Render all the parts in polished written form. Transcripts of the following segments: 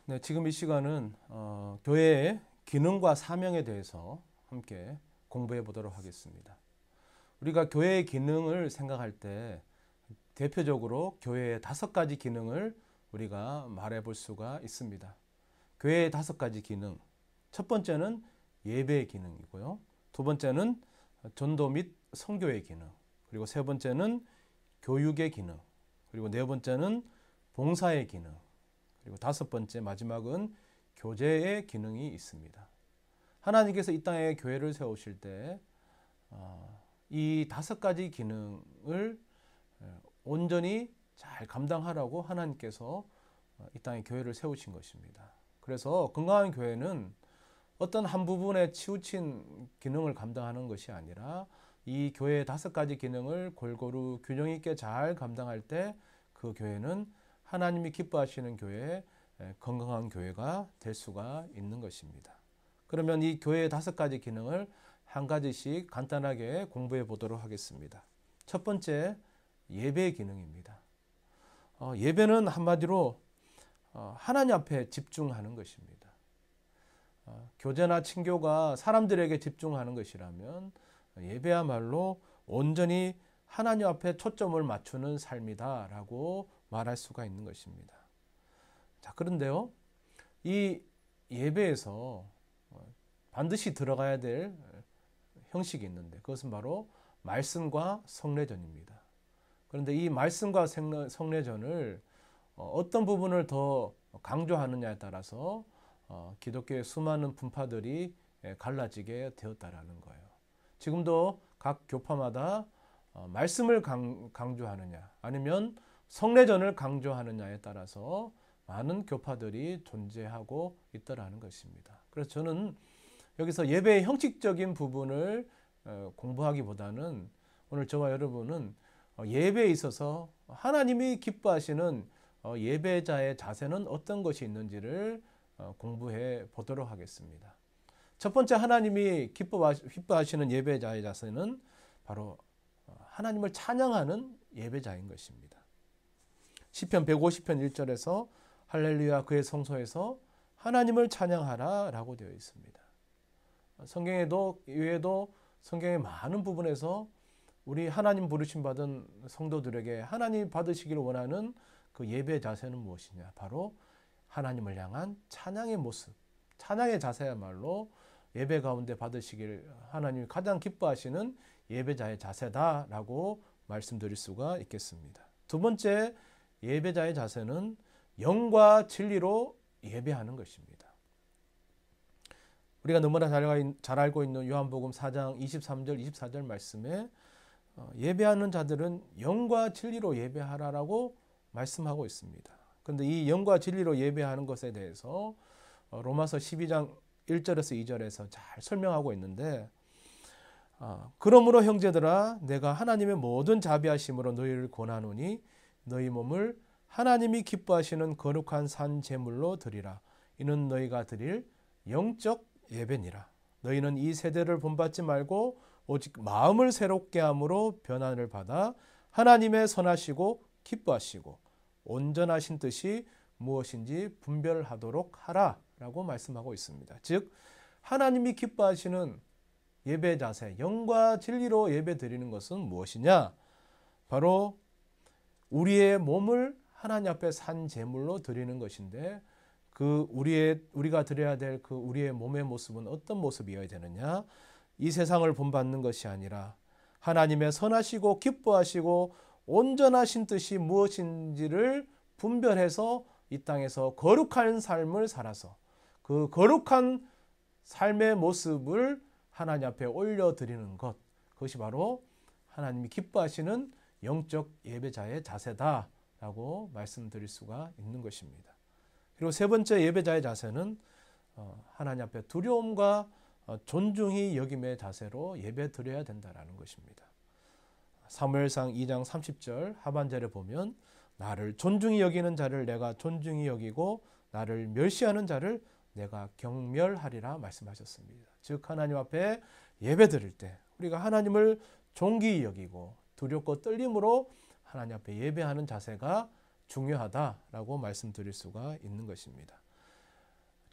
네, 지금 이 시간은 교회의 기능과 사명에 대해서 함께 공부해 보도록 하겠습니다. 우리가 교회의 기능을 생각할 때 대표적으로 교회의 5가지 기능을 우리가 말해 볼 수가 있습니다. 교회의 5가지 기능. 첫 번째는 예배의 기능이고요. 두 번째는 전도 및 선교의 기능. 그리고 세 번째는 교육의 기능. 그리고 네 번째는 봉사의 기능. 그리고 5번째 마지막은 교제의 기능이 있습니다. 하나님께서 이 땅에 교회를 세우실 때 이 5가지 기능을 온전히 잘 감당하라고 하나님께서 이 땅에 교회를 세우신 것입니다. 그래서 건강한 교회는 어떤 한 부분에 치우친 기능을 감당하는 것이 아니라 이 교회의 5가지 기능을 골고루 균형 있게 잘 감당할 때 그 교회는 하나님이 기뻐하시는 교회, 건강한 교회가 될 수가 있는 것입니다. 그러면 이 교회의 5가지 기능을 한 가지씩 간단하게 공부해 보도록 하겠습니다. 첫 번째, 예배의 기능입니다. 예배는 한마디로 하나님 앞에 집중하는 것입니다. 교제나 친교가 사람들에게 집중하는 것이라면 예배야말로 온전히 하나님 앞에 초점을 맞추는 삶이다라고 말할 수가 있는 것입니다. 자, 그런데요, 이 예배에서 반드시 들어가야 될 형식이 있는데 그것은 바로 말씀과 성례전입니다. 그런데 이 말씀과 성례전을 어떤 부분을 더 강조하느냐에 따라서 기독교의 수많은 분파들이 갈라지게 되었다라는 거예요. 지금도 각 교파마다 말씀을 강조하느냐 아니면 성례전을 강조하느냐에 따라서 많은 교파들이 존재하고 있다라는 것입니다. 그래서 저는 여기서 예배의 형식적인 부분을 공부하기보다는 오늘 저와 여러분은 예배에 있어서 하나님이 기뻐하시는 예배자의 자세는 어떤 것이 있는지를 공부해 보도록 하겠습니다. 첫 번째 하나님이 기뻐하시는 예배자의 자세는 바로 하나님을 찬양하는 예배자인 것입니다. 시편 150편 1절에서 할렐루야 그의 성소에서 하나님을 찬양하라 라고 되어 있습니다. 성경에도 이외에도 성경의 많은 부분에서 우리 하나님 부르심 받은 성도들에게 하나님 받으시기를 원하는 그 예배 자세는 무엇이냐? 바로 하나님을 향한 찬양의 모습, 찬양의 자세야말로 예배 가운데 받으시길 하나님이 가장 기뻐하시는 예배자의 자세다라고 말씀드릴 수가 있겠습니다. 두 번째 예배자의 자세는 영과 진리로 예배하는 것입니다. 우리가 너무나 잘 알고 있는 요한복음 4장 23절 24절 말씀에 예배하는 자들은 영과 진리로 예배하라라고 말씀하고 있습니다. 그런데 이 영과 진리로 예배하는 것에 대해서 로마서 12장 1절에서 2절에서 잘 설명하고 있는데 그러므로 형제들아 내가 하나님의 모든 자비하심으로 너희를 권하노니 너희 몸을 하나님이 기뻐하시는 거룩한 산 제물로 드리라. 이는 너희가 드릴 영적 예배니라. 너희는 이 세대를 본받지 말고 오직 마음을 새롭게 함으로 변화를 받아 하나님의 선하시고 기뻐하시고 온전하신 뜻이 무엇인지 분별하도록 하라 라고 말씀하고 있습니다. 즉 하나님이 기뻐하시는 예배 자세, 영과 진리로 예배 드리는 것은 무엇이냐? 바로 우리의 몸을 하나님 앞에 산 제물로 드리는 것인데 우리가 드려야 될 그 우리의 몸의 모습은 어떤 모습이어야 되느냐? 이 세상을 본받는 것이 아니라 하나님의 선하시고 기뻐하시고 온전하신 뜻이 무엇인지를 분별해서 이 땅에서 거룩한 삶을 살아서 그 거룩한 삶의 모습을 하나님 앞에 올려드리는 것, 그것이 바로 하나님이 기뻐하시는 영적 예배자의 자세다라고 말씀드릴 수가 있는 것입니다. 그리고 세 번째 예배자의 자세는 하나님 앞에 두려움과 존중히 여김의 자세로 예배 드려야 된다는 것입니다. 사무엘상 2장 30절 하반절에 보면 나를 존중히 여기는 자를 내가 존중히 여기고 나를 멸시하는 자를 내가 경멸하리라 말씀하셨습니다. 즉 하나님 앞에 예배 드릴 때 우리가 하나님을 존귀히 여기고 두렵고 떨림으로 하나님 앞에 예배하는 자세가 중요하다라고 말씀드릴 수가 있는 것입니다.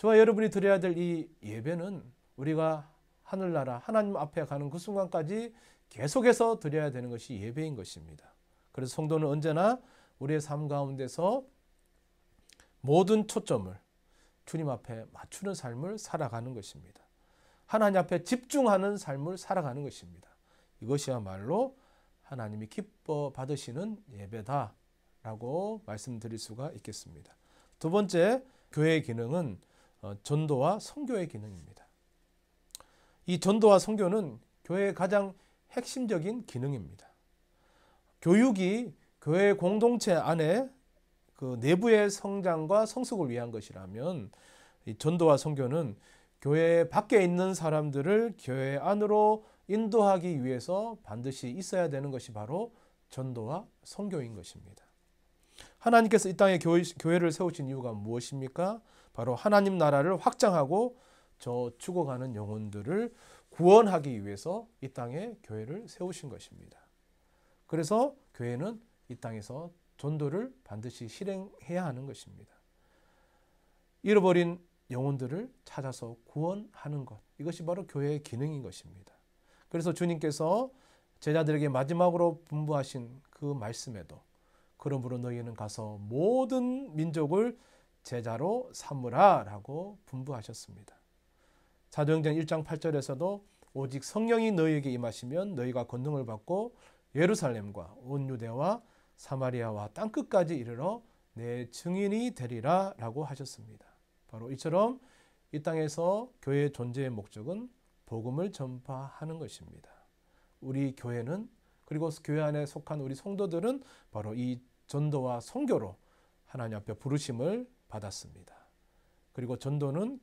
저와 여러분이 드려야 될 이 예배는 우리가 하늘나라 하나님 앞에 가는 그 순간까지 계속해서 드려야 되는 것이 예배인 것입니다. 그래서 성도는 언제나 우리의 삶 가운데서 모든 초점을 주님 앞에 맞추는 삶을 살아가는 것입니다. 하나님 앞에 집중하는 삶을 살아가는 것입니다. 이것이야말로 하나님이 기뻐 받으시는 예배다라고 말씀드릴 수가 있겠습니다. 두 번째, 교회의 기능은 전도와 선교의 기능입니다. 이 전도와 선교는 교회의 가장 핵심적인 기능입니다. 교육이 교회 공동체 안에 그 내부의 성장과 성숙을 위한 것이라면, 이 전도와 선교는 교회 밖에 있는 사람들을 교회 안으로 인도하기 위해서 반드시 있어야 되는 것이 바로 전도와 선교인 것입니다. 하나님께서 이 땅에 교회를 세우신 이유가 무엇입니까? 바로 하나님 나라를 확장하고 저 죽어가는 영혼들을 구원하기 위해서 이 땅에 교회를 세우신 것입니다. 그래서 교회는 이 땅에서 전도를 반드시 실행해야 하는 것입니다. 잃어버린 영혼들을 찾아서 구원하는 것, 이것이 바로 교회의 기능인 것입니다. 그래서 주님께서 제자들에게 마지막으로 분부하신 그 말씀에도 그러므로 너희는 가서 모든 민족을 제자로 삼으라 라고 분부하셨습니다. 사도행전 1장 8절에서도 오직 성령이 너희에게 임하시면 너희가 권능을 받고 예루살렘과 온 유대와 사마리아와 땅끝까지 이르러 내 증인이 되리라 라고 하셨습니다. 바로 이처럼 이 땅에서 교회의 존재의 목적은 복음을 전파하는 것입니다. 우리 교회는, 그리고 교회 안에 속한 우리 성도들은 바로 이 전도와 선교로 하나님 앞에 부르심을 받았습니다. 그리고 전도는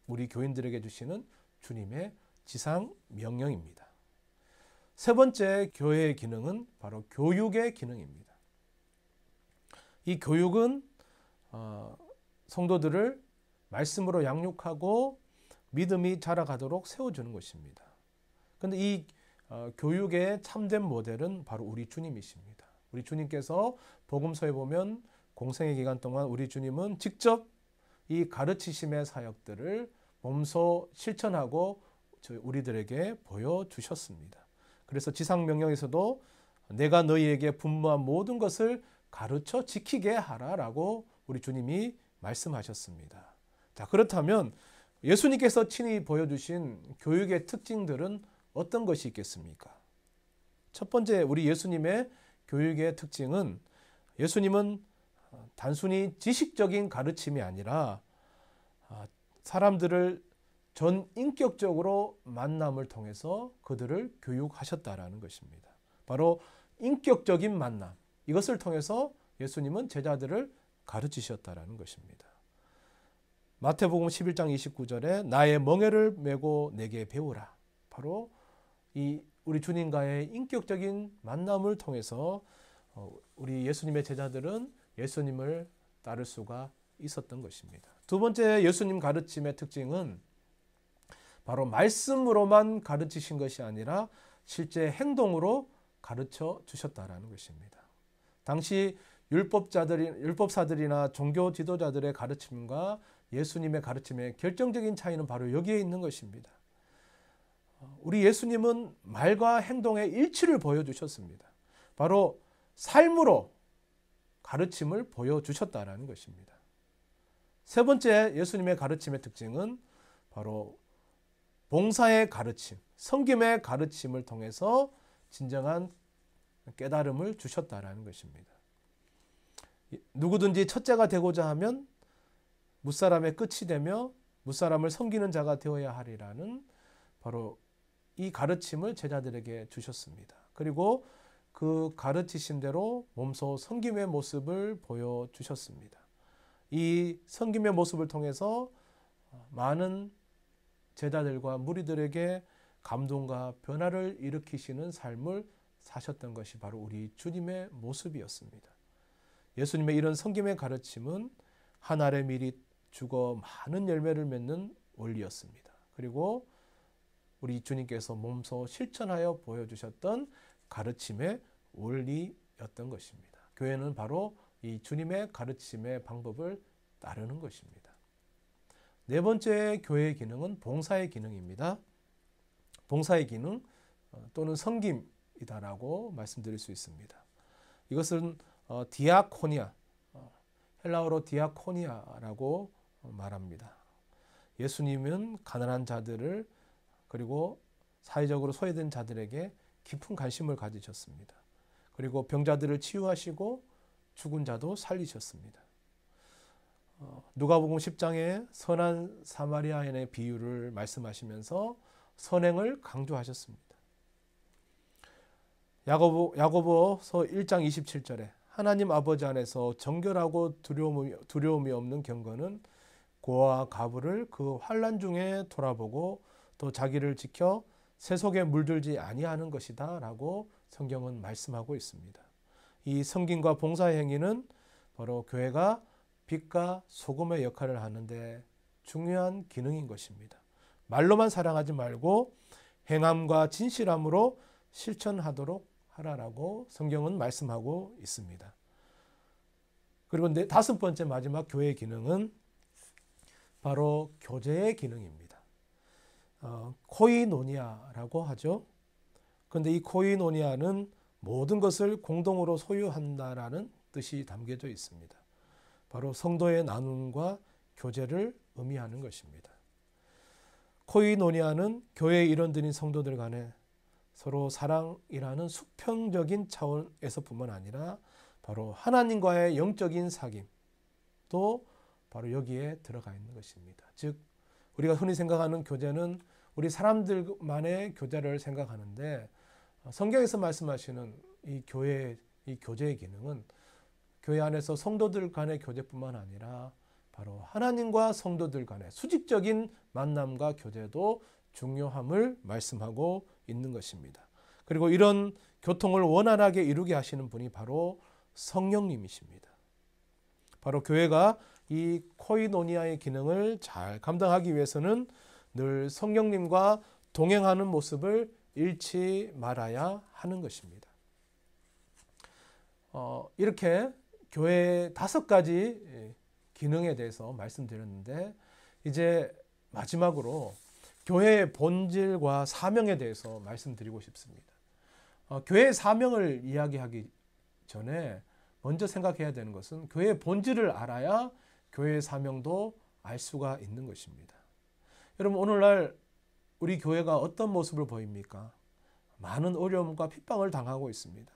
우리 교인들에게 주시는 주님의 지상 명령입니다. 세 번째 교회의 기능은 바로 교육의 기능입니다. 이 교육은 성도들을 말씀으로 양육하고 믿음이 자라가도록 세워주는 것입니다. 그런데 이 교육의 참된 모델은 바로 우리 주님이십니다. 우리 주님께서 복음서에 보면 공생의 기간 동안 우리 주님은 직접 이 가르치심의 사역들을 몸소 실천하고 우리들에게 보여주셨습니다. 그래서 지상명령에서도 내가 너희에게 분부한 모든 것을 가르쳐 지키게 하라라고 우리 주님이 말씀하셨습니다. 자, 그렇다면 예수님께서 친히 보여주신 교육의 특징들은 어떤 것이 있겠습니까? 첫 번째, 우리 예수님의 교육의 특징은, 예수님은 단순히 지식적인 가르침이 아니라 사람들을 전인격적으로 만남을 통해서 그들을 교육하셨다라는 것입니다. 바로 인격적인 만남, 이것을 통해서 예수님은 제자들을 가르치셨다라는 것입니다. 마태복음 11장 29절에 나의 멍에를 메고 내게 배우라. 바로 이 우리 주님과의 인격적인 만남을 통해서 우리 예수님의 제자들은 예수님을 따를 수가 있었던 것입니다. 두 번째, 예수님 가르침의 특징은 바로 말씀으로만 가르치신 것이 아니라 실제 행동으로 가르쳐 주셨다라는 것입니다. 당시 율법사들이나 종교 지도자들의 가르침과 예수님의 가르침의 결정적인 차이는 바로 여기에 있는 것입니다. 우리 예수님은 말과 행동의 일치를 보여주셨습니다. 바로 삶으로 가르침을 보여주셨다는 것입니다. 세 번째, 예수님의 가르침의 특징은 바로 봉사의 가르침, 섬김의 가르침을 통해서 진정한 깨달음을 주셨다는 것입니다. 누구든지 첫째가 되고자 하면 무사람의 끝이 되며 무사람을 섬기는 자가 되어야 하리라는 바로 이 가르침을 제자들에게 주셨습니다. 그리고 그 가르치신 대로 몸소 섬김의 모습을 보여주셨습니다. 이 섬김의 모습을 통해서 많은 제자들과 무리들에게 감동과 변화를 일으키시는 삶을 사셨던 것이 바로 우리 주님의 모습이었습니다. 예수님의 이런 섬김의 가르침은 한 알의 밀이 죽어 많은 열매를 맺는 원리였습니다. 그리고 우리 주님께서 몸소 실천하여 보여주셨던 가르침의 원리였던 것입니다. 교회는 바로 이 주님의 가르침의 방법을 따르는 것입니다. 네 번째 교회의 기능은 봉사의 기능입니다. 봉사의 기능 또는 섬김이다라고 말씀드릴 수 있습니다. 이것은 디아코니아, 헬라어로 디아코니아라고 말합니다. 예수님은 가난한 자들을 그리고 사회적으로 소외된 자들에게 깊은 관심을 가지셨습니다. 그리고 병자들을 치유하시고 죽은 자도 살리셨습니다. 누가복음 10장에 선한 사마리아인의 비유를 말씀하시면서 선행을 강조하셨습니다. 야고보서 1장 27절에 하나님 아버지 안에서 정결하고 두려움이 없는 경건은 고아와 과부를 그 환난 중에 돌아보고 또 자기를 지켜 세속에 물들지 아니하는 것이다 라고 성경은 말씀하고 있습니다. 이 섬김과 봉사의 행위는 바로 교회가 빛과 소금의 역할을 하는데 중요한 기능인 것입니다. 말로만 사랑하지 말고 행함과 진실함으로 실천하도록 하라라고 성경은 말씀하고 있습니다. 그리고 다섯 번째 마지막 교회의 기능은 바로 교제의 기능입니다. 코이노니아라고 하죠. 그런데 이 코이노니아는 모든 것을 공동으로 소유한다라는 뜻이 담겨져 있습니다. 바로 성도의 나눔과 교제를 의미하는 것입니다. 코이노니아는 교회의 일원들인 성도들 간에 서로 사랑이라는 수평적인 차원에서뿐만 아니라 바로 하나님과의 영적인 사귐도 바로 여기에 들어가 있는 것입니다. 즉 우리가 흔히 생각하는 교제는 우리 사람들만의 교제를 생각하는데 성경에서 말씀하시는 이 교제의 기능은 교회 안에서 성도들 간의 교제뿐만 아니라 바로 하나님과 성도들 간의 수직적인 만남과 교제도 중요함을 말씀하고 있는 것입니다. 그리고 이런 교통을 원활하게 이루게 하시는 분이 바로 성령님이십니다. 바로 교회가 이 코이노니아의 기능을 잘 감당하기 위해서는 늘 성령님과 동행하는 모습을 잃지 말아야 하는 것입니다. 이렇게 교회의 5가지 기능에 대해서 말씀드렸는데 이제 마지막으로 교회의 본질과 사명에 대해서 말씀드리고 싶습니다. 교회의 사명을 이야기하기 전에 먼저 생각해야 되는 것은 교회의 본질을 알아야 교회의 사명도 알 수가 있는 것입니다. 여러분 오늘날 우리 교회가 어떤 모습을 보입니까? 많은 어려움과 핍박을 당하고 있습니다.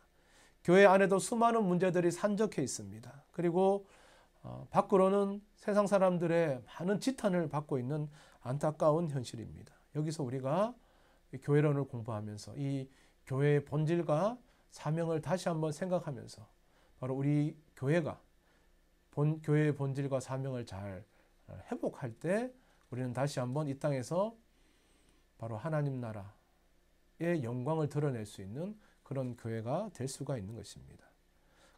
교회 안에도 수많은 문제들이 산적해 있습니다. 그리고 밖으로는 세상 사람들의 많은 지탄을 받고 있는 안타까운 현실입니다. 여기서 우리가 교회론을 공부하면서 이 교회의 본질과 사명을 다시 한번 생각하면서 바로 우리 교회가 교회의 본질과 사명을 잘 회복할 때 우리는 다시 한번 이 땅에서 바로 하나님 나라의 영광을 드러낼 수 있는 그런 교회가 될 수가 있는 것입니다.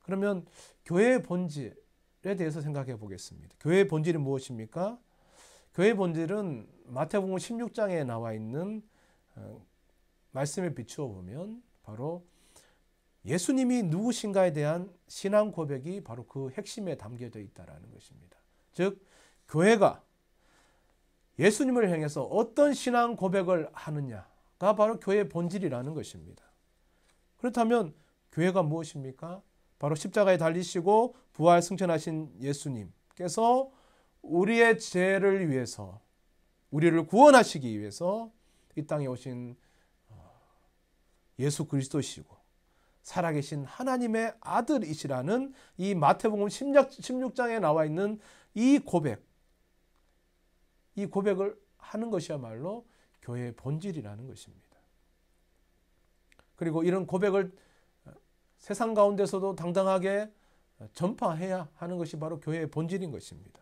그러면 교회의 본질에 대해서 생각해 보겠습니다. 교회의 본질이 무엇입니까? 교회의 본질은 마태복음 16장에 나와 있는 말씀에 비추어 보면 바로 예수님이 누구신가에 대한 신앙 고백이 바로 그 핵심에 담겨져 있다는 것입니다. 즉 교회가 예수님을 향해서 어떤 신앙 고백을 하느냐가 바로 교회의 본질이라는 것입니다. 그렇다면 교회가 무엇입니까? 바로 십자가에 달리시고 부활 승천하신 예수님께서 우리의 죄를 위해서 우리를 구원하시기 위해서 이 땅에 오신 예수 그리스도시고 살아계신 하나님의 아들이시라는 이 마태복음 16장에 나와 있는 이 고백을 하는 것이야말로 교회의 본질이라는 것입니다. 그리고 이런 고백을 세상 가운데서도 당당하게 전파해야 하는 것이 바로 교회의 본질인 것입니다.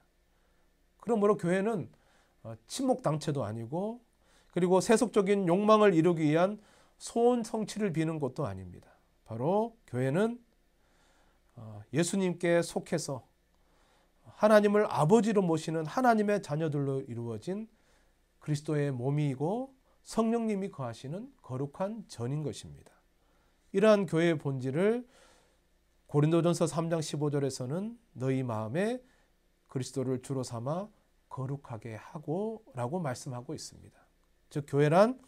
그러므로 교회는 친목당체도 아니고 그리고 세속적인 욕망을 이루기 위한 소원 성취를 비는 곳도 아닙니다. 바로 교회는 예수님께 속해서 하나님을 아버지로 모시는 하나님의 자녀들로 이루어진 그리스도의 몸이고 성령님이 거하시는 거룩한 전인 것입니다. 이러한 교회의 본질을 고린도전서 3장 15절에서는 너희 마음에 그리스도를 주로 삼아 거룩하게 하고라고 말씀하고 있습니다. 즉 교회란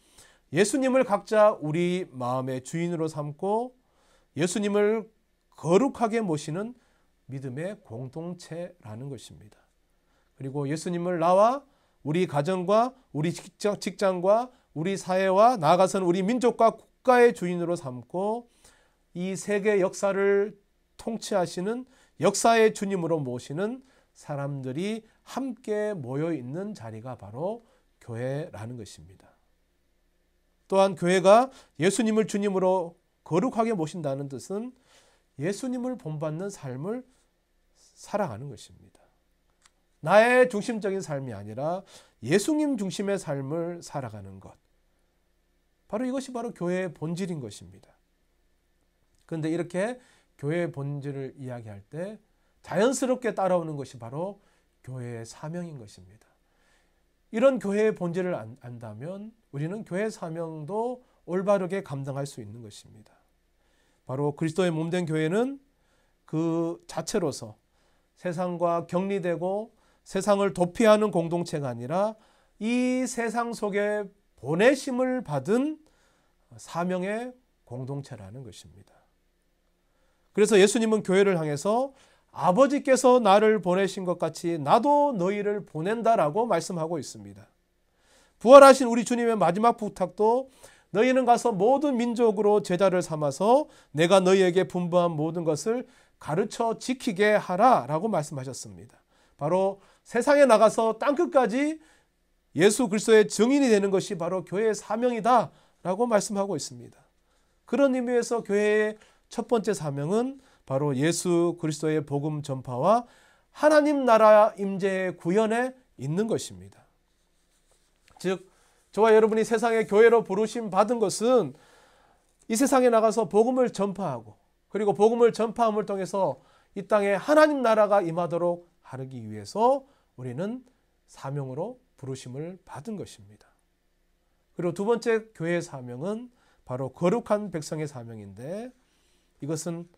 예수님을 각자 우리 마음의 주인으로 삼고 예수님을 거룩하게 모시는 믿음의 공동체라는 것입니다. 그리고 예수님을 나와 우리 가정과 우리 직장과 우리 사회와 나아가서는 우리 민족과 국가의 주인으로 삼고 이 세계 역사를 통치하시는 역사의 주님으로 모시는 사람들이 함께 모여 있는 자리가 바로 교회라는 것입니다. 또한 교회가 예수님을 주님으로 거룩하게 모신다는 뜻은 예수님을 본받는 삶을 살아가는 것입니다. 나의 중심적인 삶이 아니라 예수님 중심의 삶을 살아가는 것. 바로 이것이 바로 교회의 본질인 것입니다. 그런데 이렇게 교회의 본질을 이야기할 때 자연스럽게 따라오는 것이 바로 교회의 사명인 것입니다. 이런 교회의 본질을 안다면 우리는 교회 사명도 올바르게 감당할 수 있는 것입니다. 바로 그리스도의 몸된 교회는 그 자체로서 세상과 격리되고 세상을 도피하는 공동체가 아니라 이 세상 속에 보내심을 받은 사명의 공동체라는 것입니다. 그래서 예수님은 교회를 향해서 아버지께서 나를 보내신 것 같이 나도 너희를 보낸다라고 말씀하고 있습니다. 부활하신 우리 주님의 마지막 부탁도 너희는 가서 모든 민족으로 제자를 삼아서 내가 너희에게 분부한 모든 것을 가르쳐 지키게 하라라고 말씀하셨습니다. 바로 세상에 나가서 땅끝까지 예수 그리스도의 증인이 되는 것이 바로 교회의 사명이다라고 말씀하고 있습니다. 그런 의미에서 교회의 첫 번째 사명은 바로 예수 그리스도의 복음 전파와 하나님 나라 임재의 구현에 있는 것입니다. 즉 저와 여러분이 세상의 교회로 부르심 받은 것은 이 세상에 나가서 복음을 전파하고 그리고 복음을 전파함을 통해서 이 땅에 하나님 나라가 임하도록 하기 위해서 우리는 사명으로 부르심을 받은 것입니다. 그리고 두 번째 교회의 사명은 바로 거룩한 백성의 사명인데 이것은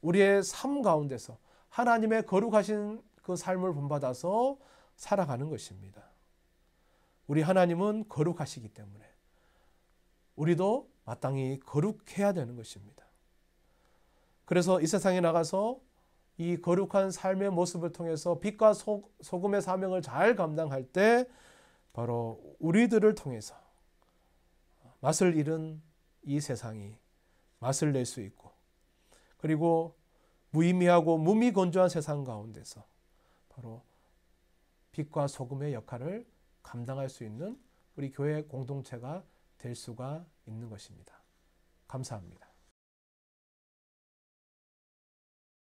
우리의 삶 가운데서 하나님의 거룩하신 그 삶을 본받아서 살아가는 것입니다. 우리 하나님은 거룩하시기 때문에 우리도 마땅히 거룩해야 되는 것입니다. 그래서 이 세상에 나가서 이 거룩한 삶의 모습을 통해서 빛과 소금의 사명을 잘 감당할 때 바로 우리들을 통해서 맛을 잃은 이 세상이 맛을 낼 수 있고 그리고 무의미하고 무미건조한 세상 가운데서 바로 빛과 소금의 역할을 감당할 수 있는 우리 교회 공동체가 될 수가 있는 것입니다. 감사합니다.